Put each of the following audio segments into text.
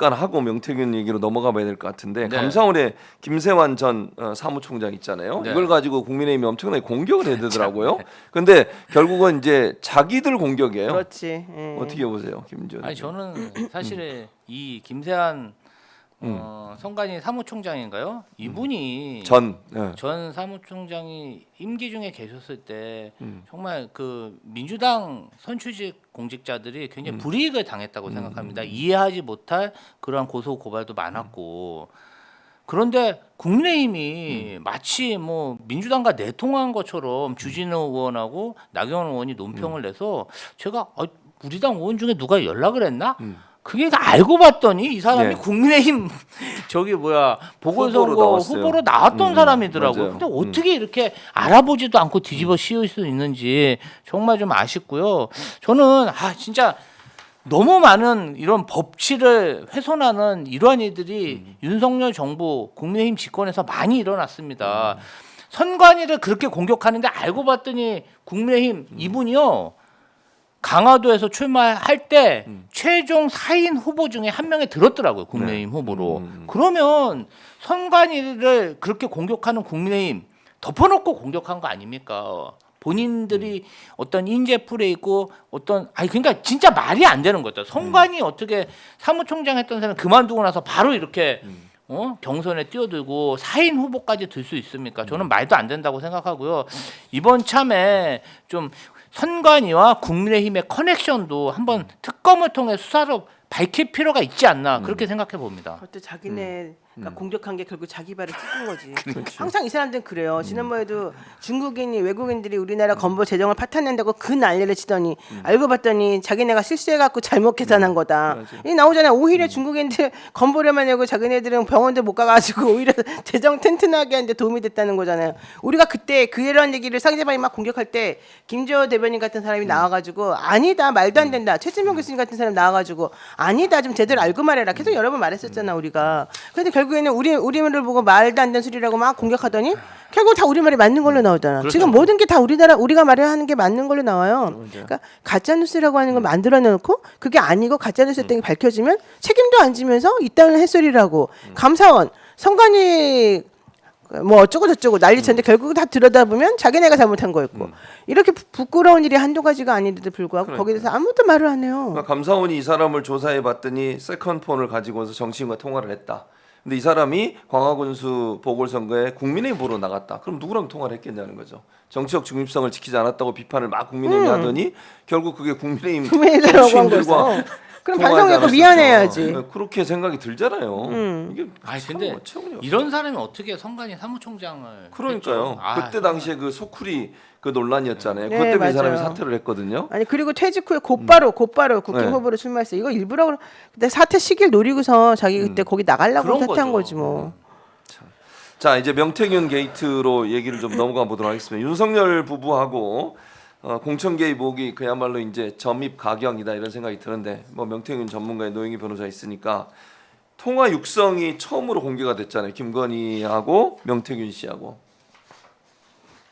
하고 명태균 얘기로 넘어가 봐야 될 것 같은데 네. 감사원의 김세환 전 사무총장 있잖아요. 네. 이걸 가지고 국민의힘이 엄청나게 공격을 해대더라고요. 근데 결국은 이제 자기들 공격이에요. 그렇지. 어떻게 보세요, 김지원? 아니 저는 사실 이 김세한 성관이 사무총장인가요? 이분이 전 전 사무총장이 임기 중에 계셨을 때 정말 그 민주당 선출직 공직자들이 굉장히 불이익을 당했다고 생각합니다. 이해하지 못할 그러한 고소 고발도 많았고 그런데 국민의힘이 마치 뭐 민주당과 내통한 것처럼 주진우 의원하고 나경원 의원이 논평을 내서 제가 우리 당 의원 중에 누가 연락을 했나? 그게 다 알고 봤더니 이 사람이 네. 국민의힘 저기 뭐야 보궐선거 나왔어요. 후보로 나왔던 사람이더라고요. 맞아요. 근데 어떻게 이렇게 알아보지도 않고 뒤집어 씌울 수 있는지 정말 좀 아쉽고요. 저는 진짜 너무 많은 이런 법치를 훼손하는 이러한 일들이 윤석열 정부 국민의힘 집권에서 많이 일어났습니다. 선관위를 그렇게 공격하는데 알고 봤더니 국민의힘 이분이요. 강화도에서 출마할 때 최종 4인 후보 중에 한 명에 들었더라고요. 국민의힘 후보로. 그러면 선관위를 그렇게 공격하는 국민의힘 덮어놓고 공격한 거 아닙니까? 본인들이 어떤 인재풀에 있고 그러니까 진짜 말이 안 되는 거죠. 선관위 어떻게 사무총장 했던 사람 그만두고 나서 바로 이렇게 경선에 뛰어들고 4인 후보까지 들 수 있습니까? 저는 말도 안 된다고 생각하고요. 이번 참에 좀 선관위와 국민의힘의 커넥션도 한번 특검을 통해 수사로 밝힐 필요가 있지 않나 그렇게 생각해 봅니다. 그것도 자기네가 공격한 게 결국 자기 발을 찍은 거지. 항상 이 사람들은 그래요. 지난번에도 중국인이 외국인들이 우리나라 건보 재정을 파탄낸다고 그 난리를 치더니 알고 봤더니 자기네가 실수해갖고 잘못 계산한 거다. 이 나오잖아요. 오히려 중국인들 건보료만 내고 자기네들은 병원들 못 가가지고 오히려 재정 튼튼하게 하는데 도움이 됐다는 거잖아요. 우리가 그때 그런 얘기를 상대방이 막 공격할 때 김재호 대변인 같은 사람이 나와가지고 아니다 말도 안 된다. 최진명 교수님 같은 사람 나와가지고 아니다 좀 제대로 알고 말해라. 계속 여러 번 말했었잖아 우리가. 근데 결국에는 우리말을 보고 말도 안 되는 소리라고 막 공격하더니 결국 다 우리말이 맞는 걸로 나오잖아. 그렇죠. 지금 모든 게 다 우리가 말해야 하는 게 맞는 걸로 나와요. 그러니까 가짜 뉴스라고 하는 걸 만들어 놓고 그게 아니고 가짜 뉴스였던 게 밝혀지면 책임도 안 지면서 이따는 햇소리라고. 감사원 선관위 뭐 어쩌고 저쩌고 난리쳤는데 결국 다 들여다보면 자기네가 잘못한 거였고 이렇게 부끄러운 일이 한두 가지가 아닌데도 불구하고 거기에 대해서 아무도 말을 안 해요. 그러니까 감사원이 이 사람을 조사해 봤더니 세컨폰을 가지고서 정치인과 통화를 했다. 근데 이 사람이 광화군수 보궐선거에 국민의힘 보러 나갔다. 그럼 누구랑 통화를 했겠냐는 거죠. 정치적 중립성을 지키지 않았다고 비판을 막 국민의힘이 하더니 결국 그게 국민의힘 정치인들과 그럼 반성하고 미안해야지. 그렇게 생각이 들잖아요. 이게 근데 어처구니없어요. 이런 사람이 어떻게 선관위 사무총장을 그러니까요. 했죠? 그때 당시에 그 소쿠리 그 논란이었잖아요. 네, 그것 때문에 이 사람이 맞아요. 사퇴를 했거든요. 아니 그리고 퇴직 후에 곧바로 국힘 네. 후보로 출마했어요. 이거 일부러 근데 사퇴 시기를 노리고서 자기 그때 거기 나가려고 그런 사퇴한 거죠. 거지 뭐. 자 이제 명태균 게이트로 얘기를 좀 넘어가 보도록 하겠습니다. 윤석열 부부하고 공천 개입 의혹이 그야말로 이제 점입 가경이다 이런 생각이 드는데 뭐 명태균 전문가의 노영희 변호사 있으니까 통화 육성이 처음으로 공개가 됐잖아요. 김건희하고 명태균 씨하고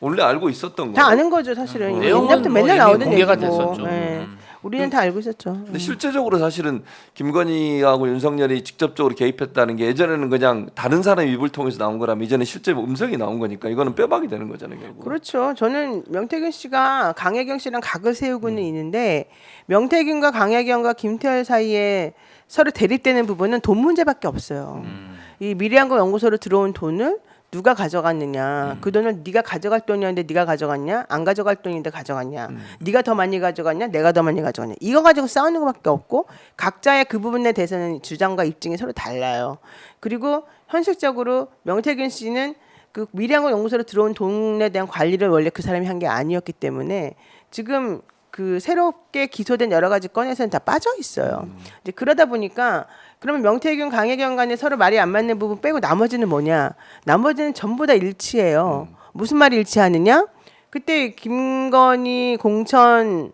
원래 알고 있었던 다 거예요. 아는 거죠 사실은. 내용은 옛날부터 뭐 맨날 이미 나오던 공개가 얘기고. 됐었죠. 네. 우리는 다 알고 있었죠. 근데 실제적으로 사실은 김건희하고 윤석열이 직접적으로 개입했다는 게 예전에는 그냥 다른 사람의 입을 통해서 나온 거라면 이제는 실제 음성이 나온 거니까 이거는 빼박이 되는 거잖아요 결국. 그렇죠. 저는 명태균 씨가 강혜경 씨랑 각을 세우고는 있는데 명태균과 강혜경과 김태열 사이에 서로 대립되는 부분은 돈 문제밖에 없어요. 이 미래한국 연구소로 들어온 돈을 누가 가져갔느냐. 그 돈을 네가 가져갈 돈이었는데 네가 가져갔냐? 안 가져갈 돈인데 가져갔냐? 네가 더 많이 가져갔냐? 내가 더 많이 가져갔냐? 이거 가지고 싸우는 것밖에 없고 각자의 그 부분에 대해서는 주장과 입증이 서로 달라요. 그리고 현실적으로 명태균 씨는 그 미래한국 연구소로 들어온 돈에 대한 관리를 원래 그 사람이 한 게 아니었기 때문에 지금 그 새롭게 기소된 여러 가지 건에서는 다 빠져 있어요. 이제 그러다 보니까 그러면 명태균, 강혜경 간에 서로 말이 안 맞는 부분 빼고 나머지는 뭐냐? 나머지는 전부 다 일치해요. 무슨 말이 일치하느냐? 그때 김건희 공천이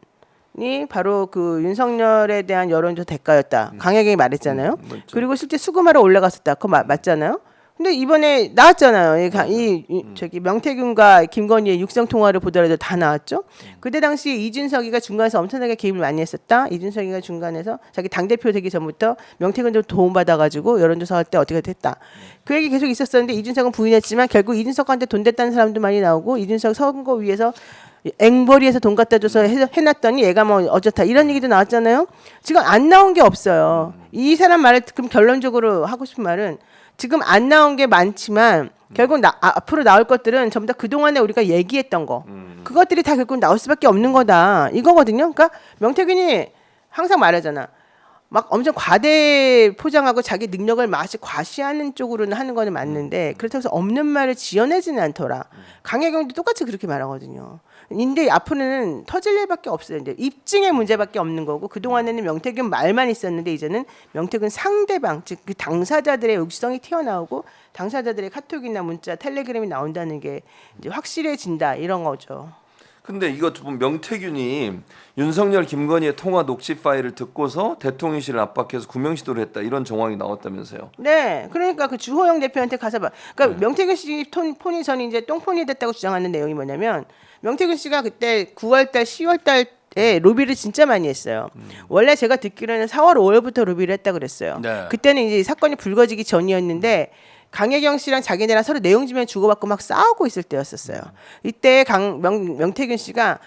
바로 그 윤석열에 대한 여론조사 대가였다. 강혜경이 말했잖아요. 그리고 실제 수금하러 올라갔었다. 그거 맞잖아요. 근데 이번에 나왔잖아요. 저기 명태균과 김건희의 육성 통화를 보더라도 다 나왔죠. 그때 당시 이준석이가 중간에서 엄청나게 개입을 많이 했었다. 이준석이가 중간에서 자기 당 대표 되기 전부터 명태균도 도움 받아가지고 여론조사 할 때 어떻게 됐다. 그 얘기 계속 있었었는데 이준석은 부인했지만 결국 이준석한테 돈 댔다는 사람도 많이 나오고 이준석 선거위에서 앵벌이에서 돈 갖다 줘서 해놨더니 얘가 뭐 어쩌다 이런 얘기도 나왔잖아요. 지금 안 나온 게 없어요. 이 사람 말을 그럼 결론적으로 하고 싶은 말은 지금 안 나온 게 많지만 결국 앞으로 나올 것들은 전부 다 그동안에 우리가 얘기했던 거 그것들이 다 결국 나올 수밖에 없는 거다 이거거든요. 그러니까 명태균이 항상 말하잖아. 막 엄청 과대 포장하고 자기 능력을 과시하는 쪽으로는 하는 거는 맞는데 그렇다고 해서 없는 말을 지어내지는 않더라. 강혜경도 똑같이 그렇게 말하거든요. 근데 앞으로는 터질 일밖에 없어요. 이제 입증의 문제밖에 없는 거고 그동안에는 명태균 말만 있었는데 이제는 명태균 상대방 즉 그 당사자들의 의식성이 튀어나오고 당사자들의 카톡이나 문자, 텔레그램이 나온다는 게 이제 확실해진다 이런 거죠. 근데 이거 좀 명태균이 윤석열 김건희의 통화 녹취 파일을 듣고서 대통령실을 압박해서 구명 시도를 했다 이런 정황이 나왔다면서요. 네, 그러니까 그 주호영 대표한테 가서 그러니까 명태균 씨 폰이 저는 이제 똥폰이 됐다고 주장하는 내용이 뭐냐면 명태균 씨가 그때 9월달, 10월달 로비를 진짜 많이 했어요. 원래 제가 듣기로는 4월, 5월부터 로비를 했다 그랬어요. 네. 그때는 이제 사건이 불거지기 전이었는데 강혜경 씨랑 자기네랑 서로 내용지면 주고받고 막 싸우고 있을 때였었어요. 이때 명태균 씨가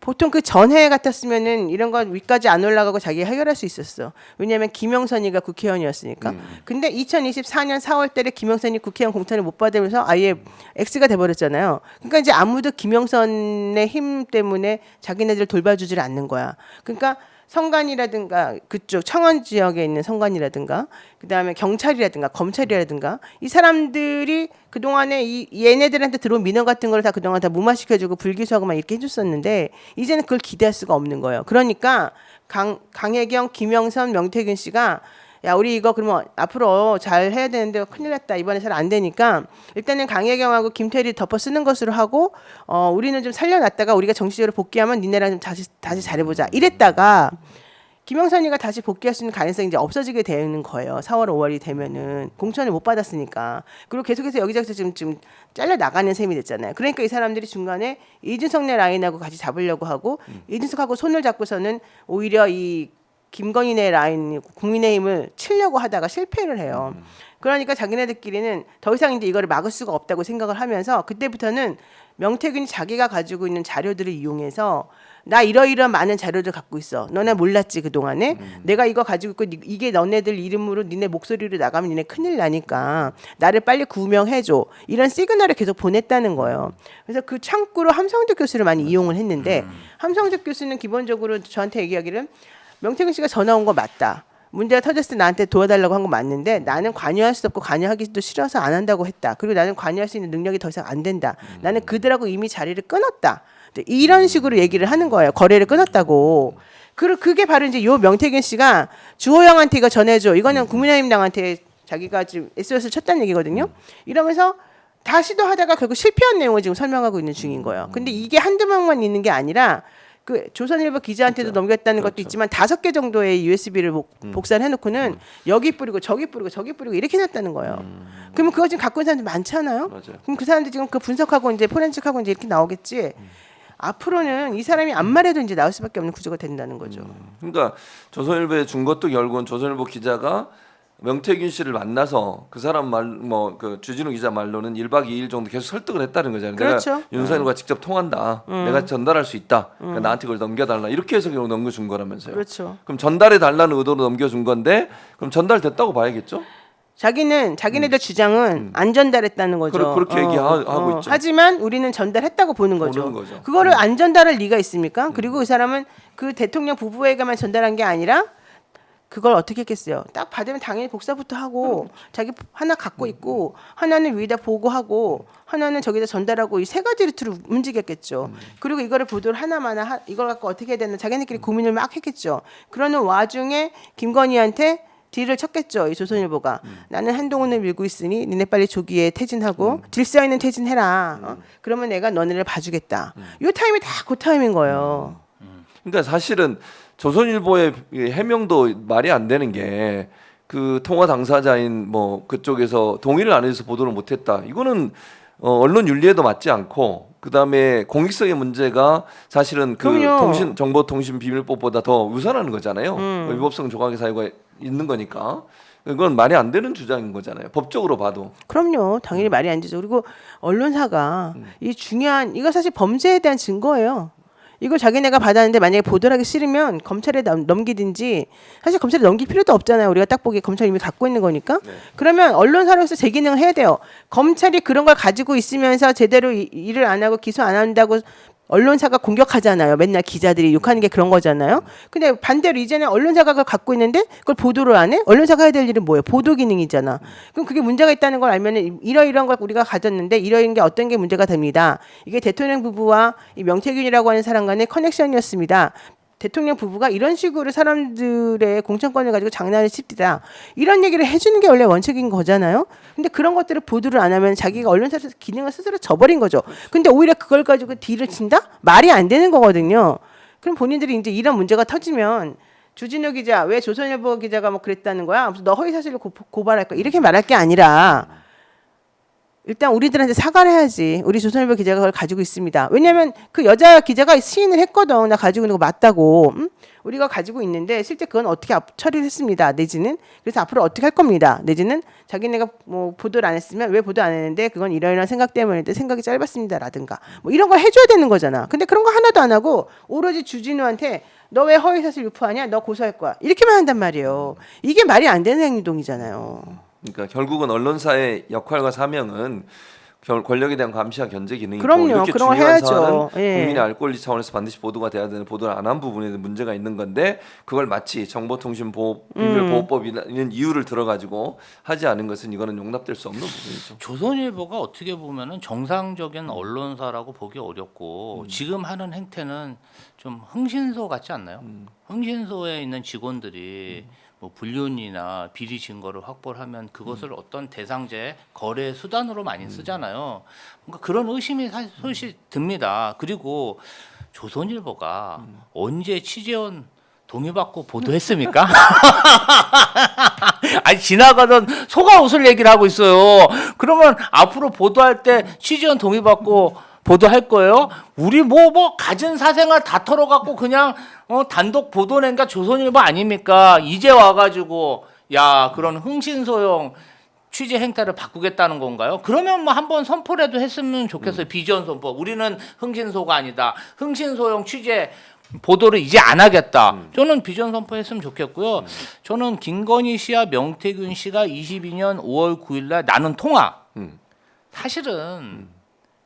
보통 그 전해 같았으면은 이런 거 위까지 안 올라가고 자기가 해결할 수 있었어. 왜냐하면 김영선이가 국회의원이었으니까. 근데 2024년 4월 달에 김영선이 국회의원 공천을 못 받으면서 아예 X가 돼버렸잖아요. 그러니까 이제 아무도 김영선의 힘 때문에 자기네들 돌봐주질 않는 거야. 그러니까 성관이라든가 그쪽 청원 지역에 있는 성관이라든가 그다음에 경찰이라든가 검찰이라든가 이 사람들이 그동안에 얘네들한테 들어온 민원 같은 걸 다 그동안 다 무마시켜주고 불기소하고만 이렇게 해줬었는데 이제는 그걸 기대할 수가 없는 거예요. 그러니까 강혜경, 김영선, 명태균 씨가 야 우리 이거 그러면 앞으로 잘 해야 되는데 큰일 났다 이번에 잘 안 되니까 일단은 강혜경하고 김태리 덮어 쓰는 것으로 하고 우리는 좀 살려놨다가 우리가 정치적으로 복귀하면 니네랑 좀 다시 잘해보자 이랬다가 김영선이가 다시 복귀할 수 있는 가능성이 이제 없어지게 되는 거예요. 4월, 5월이 되면은 공천을 못 받았으니까. 그리고 계속해서 여기저기서 지금 잘려 나가는 셈이 됐잖아요. 그러니까 이 사람들이 중간에 이준석네 라인하고 같이 잡으려고 하고 이준석하고 손을 잡고서는 오히려 이 김건희네 라인 국민의힘을 치려고 하다가 실패를 해요. 그러니까 자기네들끼리는 더 이상 이제 이거를 막을 수가 없다고 생각을 하면서 그때부터는 명태균이 자기가 가지고 있는 자료들을 이용해서 나 이러이러한 많은 자료를 갖고 있어. 너네 몰랐지 그동안에. 내가 이거 가지고 있고 이게 너네들 이름으로 니네 목소리로 나가면 니네 큰일 나니까 나를 빨리 구명해줘. 이런 시그널을 계속 보냈다는 거예요. 그래서 그 창구로 함성득 교수를 많이 이용을 했는데 함성득 교수는 기본적으로 저한테 얘기하기를 명태균 씨가 전화 온 거 맞다. 문제가 터졌을 때 나한테 도와달라고 한 거 맞는데 나는 관여할 수 없고 관여하기도 싫어서 안 한다고 했다. 그리고 나는 관여할 수 있는 능력이 더 이상 안 된다. 나는 그들하고 이미 자리를 끊었다. 이런 식으로 얘기를 하는 거예요. 거래를 끊었다고. 그리고 그게 바로 이제 요 명태균 씨가 주호영한테 이거 전해줘. 이거는 국민의힘당한테 자기가 지금 SOS를 쳤다는 얘기거든요. 이러면서 다시도 하다가 결국 실패한 내용을 지금 설명하고 있는 중인 거예요. 근데 이게 한두 명만 있는 게 아니라 그 조선일보 기자한테도 그렇죠. 넘겼다는 것도 그렇죠. 있지만 5개 정도의 USB를 복사를 해놓고는 여기 뿌리고 저기 뿌리고 저기 뿌리고 이렇게 해놨다는 거예요. 그러면 그거 지금 갖고 있는 사람들 많잖아요. 맞아요. 그럼 그 사람들 지금 그 분석하고 이제 포렌식하고 이제 이렇게 나오겠지. 앞으로는 이 사람이 안 말해도 이제 나올 수밖에 없는 구조가 된다는 거죠. 그러니까 조선일보에 준 것도 결국은 조선일보 기자가 명태균 씨를 만나서 그 사람 그 주진우 기자 말로는 1박 2일 정도 계속 설득을 했다는 거잖아요. 그렇죠. 내가 윤석열과 직접 통한다. 내가 전달할 수 있다. 그러니까 나한테 그걸 넘겨달라. 이렇게 해서 결국 넘겨준 거라면서요. 그렇죠. 그럼 전달해 달라는 의도로 넘겨준 건데 그럼 전달됐다고 봐야겠죠? 자기네들 주장은 안 전달했다는 거죠. 그렇게 얘기하고 있죠. 하지만 우리는 전달했다고 보는 거죠. 보는 거죠. 그거를 안 전달할 리가 있습니까? 그리고 그 사람은 그 대통령 부부에게만 전달한 게 아니라 그걸 어떻게 했겠어요? 딱 받으면 당연히 복사부터 하고 자기 하나 갖고 있고 하나는 위에다 보고하고 하나는 저기다 전달하고 이 세 가지 루트로 움직였겠죠. 그리고 이거를 보도를 하나마나 이걸 갖고 어떻게 해야 되나 자기네끼리 고민을 막 했겠죠. 그러는 와중에 김건희한테 딜을 쳤겠죠. 이 조선일보가 나는 한동훈을 밀고 있으니 니네 빨리 조기에 퇴진하고 질서 있는 퇴진해라. 그러면 내가 너네를 봐주겠다. 이 타임이 다 그 타임인 거예요. 그러니까 사실은 조선일보의 해명도 말이 안 되는 게 그 통화 당사자인 뭐 그쪽에서 동의를 안 해서 보도를 못했다. 이거는 언론 윤리에도 맞지 않고 그다음에 공익성의 문제가 사실은 그 그럼요. 정보통신비밀법보다 더 우선하는 거잖아요. 위법성 조각의 사유가 있는 거니까 그건 말이 안 되는 주장인 거잖아요. 법적으로 봐도. 그럼요. 당연히 말이 안 되죠. 그리고 언론사가 이 중요한 이거 사실 범죄에 대한 증거예요. 이걸 자기네가 받았는데 만약에 보도를 하기 싫으면 검찰에 넘기든지 사실 검찰에 넘길 필요도 없잖아요. 우리가 딱 보기에 검찰이 이미 갖고 있는 거니까. 네. 그러면 언론사로서 제 기능을 해야 돼요. 검찰이 그런 걸 가지고 있으면서 제대로 일을 안 하고 기소 안 한다고 언론사가 공격하잖아요. 맨날 기자들이 욕하는 게 그런 거잖아요. 근데 반대로 이제는 언론사가 그걸 갖고 있는데 그걸 보도를 안 해? 언론사가 해야 될 일은 뭐예요? 보도 기능이잖아. 그럼 그게 문제가 있다는 걸 알면은 이러이러한 걸 우리가 가졌는데 이러이러한 게 어떤 게 문제가 됩니다. 이게 대통령 부부와 이 명태균이라고 하는 사람 간의 커넥션이었습니다. 대통령 부부가 이런 식으로 사람들의 공천권을 가지고 장난을 칩니다. 이런 얘기를 해주는 게 원래 원칙인 거잖아요. 근데 그런 것들을 보도를 안 하면 자기가 언론사 기능을 스스로 저버린 거죠. 근데 오히려 그걸 가지고 딜을 친다? 말이 안 되는 거거든요. 그럼 본인들이 이제 이런 문제가 터지면 주진우 기자, 왜 조선일보 기자가 뭐 그랬다는 거야? 무슨 너 허위사실로 고발할 거야? 이렇게 말할 게 아니라 일단 우리들한테 사과를 해야지. 우리 조선일보 기자가 그걸 가지고 있습니다. 왜냐하면 그 여자 기자가 시인을 했거든. 나 가지고 있는 거 맞다고. 우리가 가지고 있는데 실제 그건 어떻게 처리를 했습니다. 내지는 그래서 앞으로 어떻게 할 겁니다. 내지는 자기네가 뭐 보도를 안 했으면 왜 보도 안 했는데 그건 이러이러한 생각 때문인데 생각이 짧았습니다라든가 뭐 이런 걸 해줘야 되는 거잖아. 근데 그런 거 하나도 안 하고 오로지 주진우한테 너 왜 허위사실 유포하냐? 너 고소할 거야. 이렇게만 한단 말이에요. 이게 말이 안 되는 행동이잖아요. 그러니까 결국은 언론사의 역할과 사명은 권력에 대한 감시와 견제 기능이고 그럼요. 이렇게 그런 걸 중요한 해야죠. 사안은 예. 국민의 알 권리 차원에서 반드시 보도가 돼야 되는 보도를 안 한 부분에 문제가 있는 건데 그걸 마치 정보통신비밀보호법이라는 이유를 들어가지고 하지 않은 것은 이거는 용납될 수 없는 부분이죠. 조선일보가 어떻게 보면은 정상적인 언론사라고 보기 어렵고 지금 하는 행태는 좀 흥신소 같지 않나요? 흥신소에 있는 직원들이 뭐 불륜이나 비리 증거를 확보를 하면 그것을 어떤 대상자의 거래 수단으로 많이 쓰잖아요. 뭔가 그런 의심이 사실 듭니다. 그리고 조선일보가 언제 취재원 동의받고 보도했습니까? 아니 지나가던 소가 웃을 얘기를 하고 있어요. 그러면 앞으로 보도할 때 취재원 동의받고 보도할 거예요? 우리 뭐 가진 사생활 다 털어갖고 그냥 단독 보도 낸가 조선일보 아닙니까? 이제 와가지고 야 그런 흥신소용 취재 행태를 바꾸겠다는 건가요? 그러면 뭐 한번 선포라도 했으면 좋겠어요. 비전 선포. 우리는 흥신소가 아니다. 흥신소용 취재 보도를 이제 안 하겠다. 저는 비전 선포했으면 좋겠고요. 저는 김건희 씨와 명태균 씨가 22년 5월 9일 날 나눈 통화. 사실은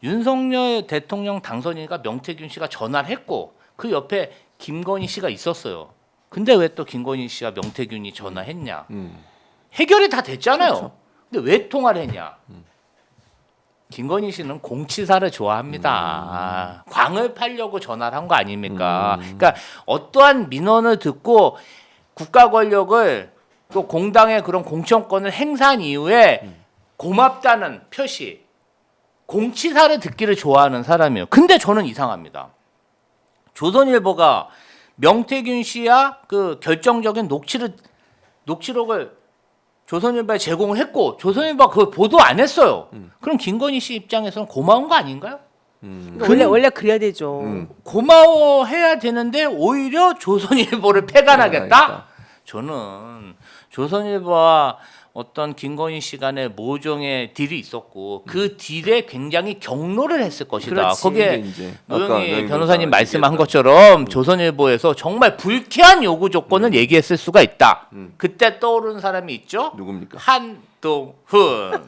윤석열 대통령 당선인과 명태균 씨가 전화를 했고 그 옆에 김건희 씨가 있었어요. 근데 왜 또 김건희 씨와 명태균이 전화했냐? 해결이 다 됐잖아요. 그렇죠. 근데 왜 통화를 했냐? 김건희 씨는 공치사를 좋아합니다. 광을 팔려고 전화를 한 거 아닙니까? 그러니까 어떠한 민원을 듣고 국가 권력을 또 공당의 그런 공천권을 행사한 이후에 고맙다는 표시, 공치사를 듣기를 좋아하는 사람이에요. 근데 저는 이상합니다. 조선일보가 명태균 씨와 그 결정적인 녹취록을 조선일보에 제공을 했고 조선일보가 그걸 보도 안 했어요. 그럼 김건희 씨 입장에서는 고마운 거 아닌가요? 원래 그래야 되죠. 고마워해야 되는데 오히려 조선일보를 폐간하겠다? 저는 조선일보와 어떤 김건희 씨 간의 모종의 딜이 있었고 그 딜에 굉장히 경로를 했을 것이다. 그렇지. 거기에 이제 아까 노영희 변호사님 변호사가 말씀한 얘기했던 것처럼 조선일보에서 정말 불쾌한 요구 조건을 얘기했을 수가 있다. 그때 떠오르는 사람이 있죠. 누굽니까? 한동훈.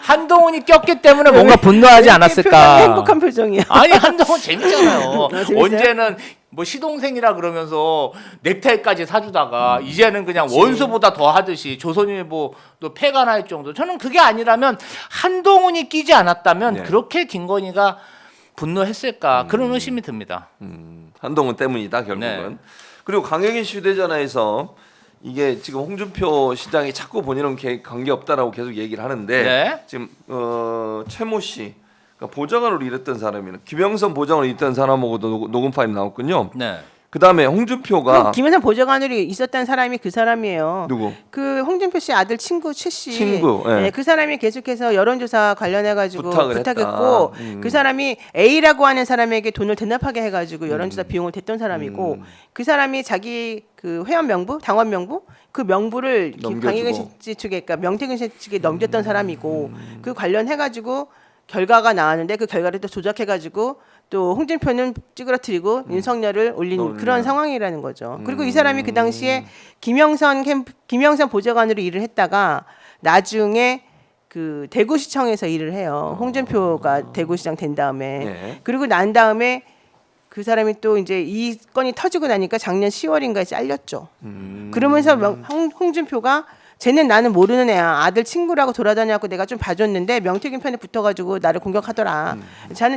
한동훈이 꼈기 때문에 뭔가 분노하지 왜 이렇게 않았을까. 행복한 표정이야. 아니 한동훈 재밌잖아요. 재밌어요? 언제는 뭐 시동생이라 그러면서 넥타이까지 사주다가 이제는 그냥 원수보다 더 하듯이 조선일보도 폐간할 정도. 저는 그게 아니라면 한동훈이 끼지 않았다면 네. 그렇게 김건희가 분노했을까 그런 의심이 듭니다. 한동훈 때문이다 결국은. 네. 그리고 강혜긴 씨 휴대전화에서 이게 지금 홍준표 시장이 자꾸 본인은 관계 없다라고 계속 얘기를 하는데 네. 지금 최모 씨 그러니까 보좌관으로 일했던 사람이나 김영선 보좌관으로 일했던 사람하고도 녹음 파일 나왔군요. 네. 그다음에 홍준표가 김영삼 보좌관으로 있었던 사람이 그 사람이에요. 누구? 그 홍준표 씨 아들 친구 최 씨. 친구, 예. 네, 그 사람이 계속해서 여론조사 관련해가지고 부탁을 부탁했고 했다. 그 사람이 A라고 하는 사람에게 돈을 대납하게 해가지고 여론조사 비용을 댔던 사람이고 그 사람이 자기 그 회원 명부, 당원 명부 그 명부를 넘겨주고. 강혜경 씨 측에, 그러니까 명태균 씨 측에 넘겼던 사람이고 그 관련해가지고 결과가 나왔는데 그 결과를 또 조작해가지고 또 홍준표는 찌그러뜨리고 윤석열을 올린 그런 상황이라는 거죠. 그리고 이 사람이 그 당시에 김영선 보좌관으로 일을 했다가 나중에 그 대구시청에서 일을 해요. 홍준표가 대구시장 된 다음에 네. 그리고 난 다음에 그 사람이 또 이제 이 건이 터지고 나니까 작년 10월인가에 잘렸죠. 그러면서 홍준표가 쟤는 나는 모르는 애야. 아들 친구라고 돌아다녀갖고 내가 좀 봐줬는데 명태균 편에 붙어가지고 나를 공격하더라.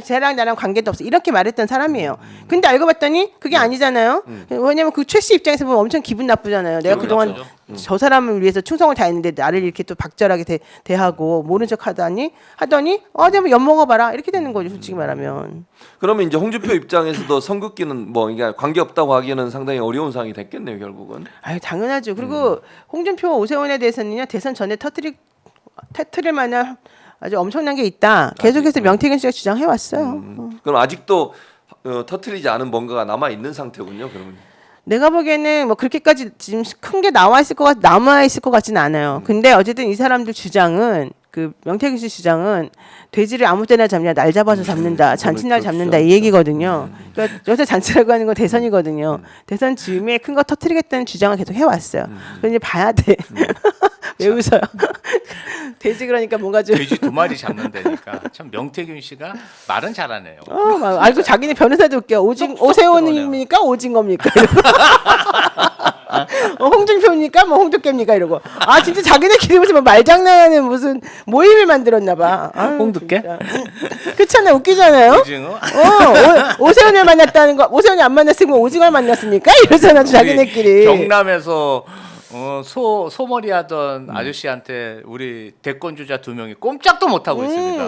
쟤랑 나랑 관계도 없어. 이렇게 말했던 사람이에요. 근데 알고 봤더니 그게 아니잖아요. 왜냐면 그 최 씨 입장에서 보면 엄청 기분 나쁘잖아요. 내가 그동안 저 사람을 위해서 충성을 다했는데 나를 이렇게 또 박절하게 대하고 모른 척 하더니 내가 엿 먹어봐라. 이렇게 되는 거죠. 솔직히 말하면. 그러면 이제 홍준표 입장에서도 선긋기는 뭐 이게 관계 없다고 하기에는 상당히 어려운 상황이 됐겠네요, 결국은. 아유 당연하죠. 그리고 홍준표 오세훈에 대해서는요 대선 전에 터트릴 만한 아주 엄청난 게 있다. 계속해서 명태균 씨가 주장해 왔어요. 그럼 아직도 터트리지 않은 뭔가가 남아 있는 상태군요, 그러면. 내가 보기에는 뭐 그렇게까지 지금 큰 게 남아 있을 것 같지는 않아요. 근데 어쨌든 이 사람들 주장은 그 명태균 씨 주장은 돼지를 아무 때나 잡냐 날 잡아서 잡는다 잔치날 잡는다 이 얘기거든요. 그러니까 여기서 잔치라고 하는 건 대선이거든요. 대선 즈음에 큰 거 터뜨리겠다는 주장을 계속 해왔어요. 그래서 이제 봐야 돼. 왜 웃어요? 돼지 그러니까 뭔가 좀 돼지 2마리 잡는다니까. 참 명태균 씨가 말은 잘하네요. 알고 자기네 변호사도 웃겨. 오세훈입니까 오징어입니까? 홍준표입니까 뭐 홍두깨입니까 이러고 진짜 자기네끼리 무슨 뭐 말장난하는 무슨 모임을 만들었나 봐. 홍두깨? 그렇잖아 웃기잖아요. 오징어? 오세훈을 만났다는 거 오세훈이 안 만났으면 오징어를 만났습니까? 이러잖아 자기네끼리. 경남에서 소머리 하던 아저씨한테 우리 대권 주자 2명이 꼼짝도 못 하고 있습니다.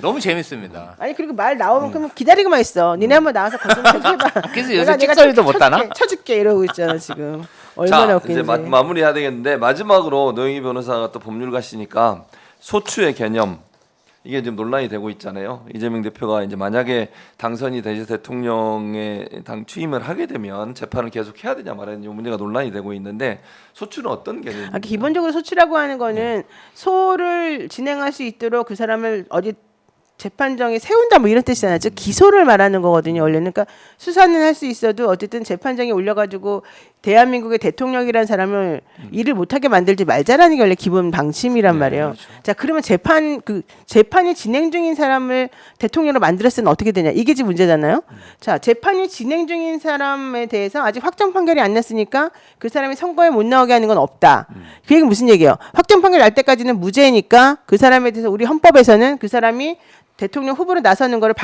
너무 재밌습니다. 아니 그리고 말 나오면 그럼 기다리고만 있어. 니네 한번 나와서 거짓말 좀 해봐. 그래서 요새 찍소리도 못 하나? 쳐줄게 이러고 있잖아 지금. 얼마나 자, 웃긴지. 이제 마무리해야 되겠는데 마지막으로 노영희 변호사가 또 법률가시니까 소추의 개념 이게 지금 논란이 되고 있잖아요. 이재명 대표가 이제 만약에 당선이 되셔 대통령의 당 취임을 하게 되면 재판을 계속 해야 되냐 말아야 되냐 문제가 논란이 되고 있는데 소추는 어떤 개념입니까? 기본적으로 소추라고 하는 거는 소를 진행할 수 있도록 그 사람을 어디 재판정에 세운다 뭐 이런 뜻이잖아요. 즉 기소를 말하는 거거든요. 원래는 그러니까 수사는 할 수 있어도 어쨌든 재판정에 올려가지고 대한민국의 대통령이라는 사람을 일을 못하게 만들지 말자라는 게 원래 기본 방침이란 말이에요. 그렇죠. 자 그러면 재판이 진행 중인 사람을 대통령으로 만들었으면 어떻게 되냐 이게 지금 문제잖아요. 자 재판이 진행 중인 사람에 대해서 아직 확정 판결이 안 났으니까 그 사람이 선거에 못 나오게 하는 건 없다. 그 얘기는 무슨 얘기예요? 확정 판결 날 때까지는 무죄니까 그 사람에 대해서 우리 헌법에서는 그 사람이 대통령 후보로 나서는 거를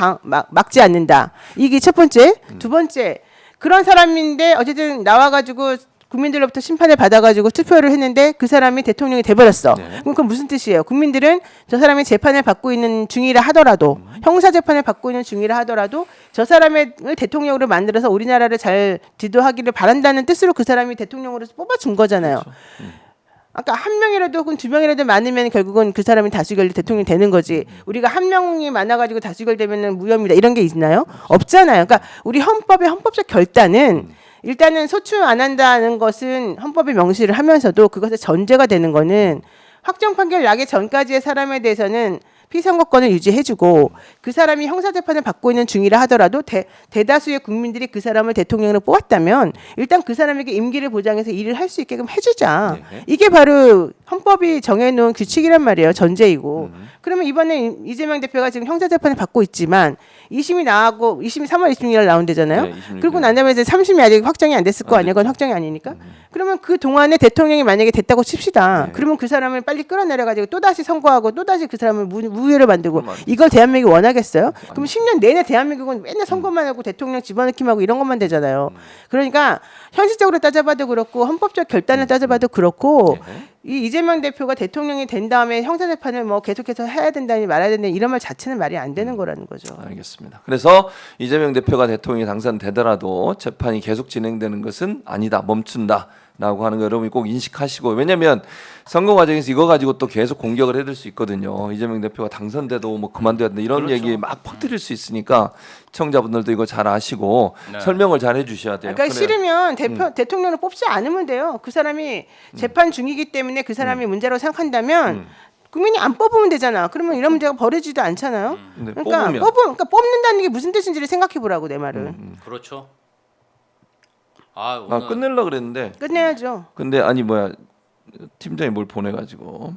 막지 않는다. 이게 첫 번째. 두 번째. 그런 사람인데 어쨌든 나와가지고 국민들로부터 심판을 받아가지고 투표를 했는데 그 사람이 대통령이 돼버렸어. 네. 그럼 그건 무슨 뜻이에요? 국민들은 저 사람이 재판을 받고 있는 중이라 하더라도 형사 재판을 받고 있는 중이라 하더라도 저 사람을 대통령으로 만들어서 우리나라를 잘 지도하기를 바란다는 뜻으로 그 사람이 대통령으로 뽑아준 거잖아요. 그렇죠. 아까 한 명이라도 혹은 2명이라도 많으면 결국은 그 사람이 다수결 대통령이 되는 거지. 우리가 한 명이 많아가지고 다수결 되면은 무혐의다 이런 게 있나요? 없잖아요. 그러니까 우리 헌법의 헌법적 결단은 일단은 소추 안 한다는 것은 헌법에 명시를 하면서도 그것의 전제가 되는 거는 확정 판결 나기 전까지의 사람에 대해서는 피선거권을 유지해주고 그 사람이 형사재판을 받고 있는 중이라 하더라도 대다수의 국민들이 그 사람을 대통령으로 뽑았다면 일단 그 사람에게 임기를 보장해서 일을 할 수 있게끔 해주자. 네. 이게 바로 헌법이 정해놓은 규칙이란 말이에요. 전제이고. 그러면 이번에 이재명 대표가 지금 형사재판을 받고 있지만 2심이 나하고 2심이 3월 26일 나온대잖아요. 네, 26일. 그리고 난 다음에 이제 3심이 아직 확정이 안 됐을 거 아니에요. 그건 확정이 아니니까. 그러면 그 동안에 대통령이 만약에 됐다고 칩시다. 그러면 그 사람을 빨리 끌어내려가지고 또다시 선거하고 또다시 그 사람을 부의회를 만들고 그럼 안 되죠. 이걸 대한민국이 원하겠어요? 그럼 10년 내내 대한민국은 맨날 선거만 하고 대통령 집어넣기만 하고 이런 것만 되잖아요. 그러니까 현실적으로 따져봐도 그렇고 헌법적 결단을 따져봐도 그렇고 이 이재명 대표가 대통령이 된 다음에 형사재판을 뭐 계속해서 해야 된다니 말아야 된다니 이런 말 자체는 말이 안 되는 거라는 거죠. 알겠습니다. 그래서 이재명 대표가 대통령이 당선되더라도 재판이 계속 진행되는 것은 아니다, 멈춘다라고 하는 거 여러분이 꼭 인식하시고, 왜냐하면 선거 과정에서 이거 가지고 또 계속 공격을 해댈 수 있거든요. 이재명 대표가 당선돼도 뭐 그만둬야 된다 이런 그렇죠. 얘기 막 퍼뜨릴 수 있으니까 시청자분들도 이거 잘 아시고 네. 설명을 잘 해주셔야 돼요. 그러니까 그래야- 싫으면 대통령을 뽑지 않으면 돼요. 그 사람이 재판 중이기 때문에 그 사람이 문제라고 생각한다면 국민이 안 뽑으면 되잖아. 그러면 이런 문제가 벌어지지도 않잖아요. 근데 그러니까 뽑으면 그러니까 뽑는다는 게 무슨 뜻인지를 생각해 보라고 내 말을. 그렇죠. 아, 아, 오늘 끝내려고 그랬는데 끝내야죠. 근데 아니 뭐야 팀장이 뭘 보내가지고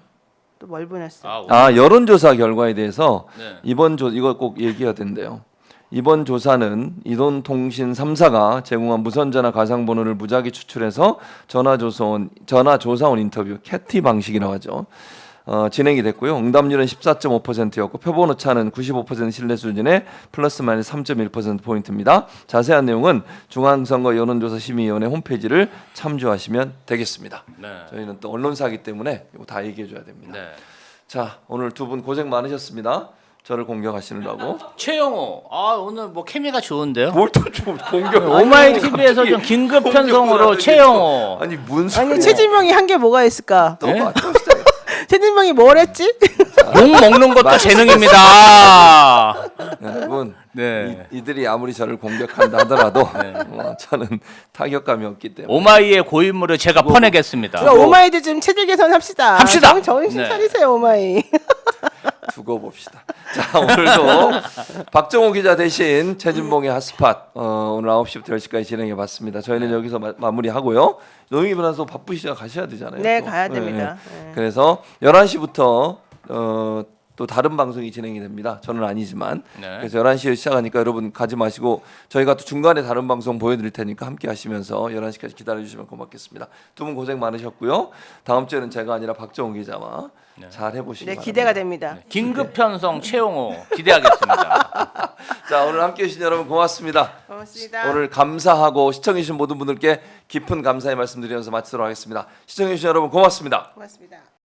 또 뭘 보냈어? 오늘, 여론조사 결과에 대해서 네. 이거 꼭 얘기해야 된대요. 이번 조사는 이돈통신 3사가 제공한 무선전화 가상번호를 무작위 추출해서 전화조사원 인터뷰 캐티 방식이라고 하죠. 진행이 됐고요. 응답률은 14.5%였고 표본 오차는 95% 신뢰 수준의 플러스 마이너스 3.1% 포인트입니다. 자세한 내용은 중앙선거 여론조사 심의위원회 홈페이지를 참조하시면 되겠습니다. 네. 저희는 또 언론사이기 때문에 이거 다 얘기해 줘야 됩니다. 네. 자, 오늘 두 분 고생 많으셨습니다. 저를 공격하시느라고. 최영호. 아, 오늘 뭐 케미가 좋은데요. 뭘 또 좀 공격? 오마이 TV에서 좀 긴급 편성으로 최영호. 아니 뭔 소리야? 아니 최진명이 한 게 뭐가 있을까? 또 네? 봐, 또 시작해. 최진명이 뭘 했지? 욕 먹는 것도 재능입니다. 여러분, 네. 이들이 아무리 저를 공격한다 하더라도 저는 타격감이 없기 때문에. 오마이의 고인물을 제가 퍼내겠습니다. 그러니까 오마이도 좀 체질 개선합시다. 합시다. 정신 네. 차리세요 오마이. 두고 봅시다. 자, 오늘도 박정호 기자 대신 최진봉의 핫스팟 오늘 9시부터 10시까지 진행해봤습니다. 저희는 여기서 마무리하고요. 노영희 변호사 바쁘시다 가셔야 되잖아요. 네, 또. 가야 됩니다. 네. 그래서 11시부터 또 다른 방송이 진행이 됩니다. 저는 아니지만. 네. 그래서 11시에 시작하니까 여러분 가지 마시고 저희가 또 중간에 다른 방송 보여드릴 테니까 함께 하시면서 11시까지 기다려주시면 고맙겠습니다. 두 분 고생 많으셨고요. 다음 주에는 제가 아니라 박정호 기자와 잘 해보시기 네, 바랍니다. 기대가 됩니다. 긴급 편성 최영호 기대하겠습니다. 자, 오늘 함께해 주신 여러분 고맙습니다. 고맙습니다. 오늘 감사하고 시청해주신 모든 분들께 깊은 감사의 말씀드리면서 마치도록 하겠습니다. 시청해주신 여러분 고맙습니다. 고맙습니다.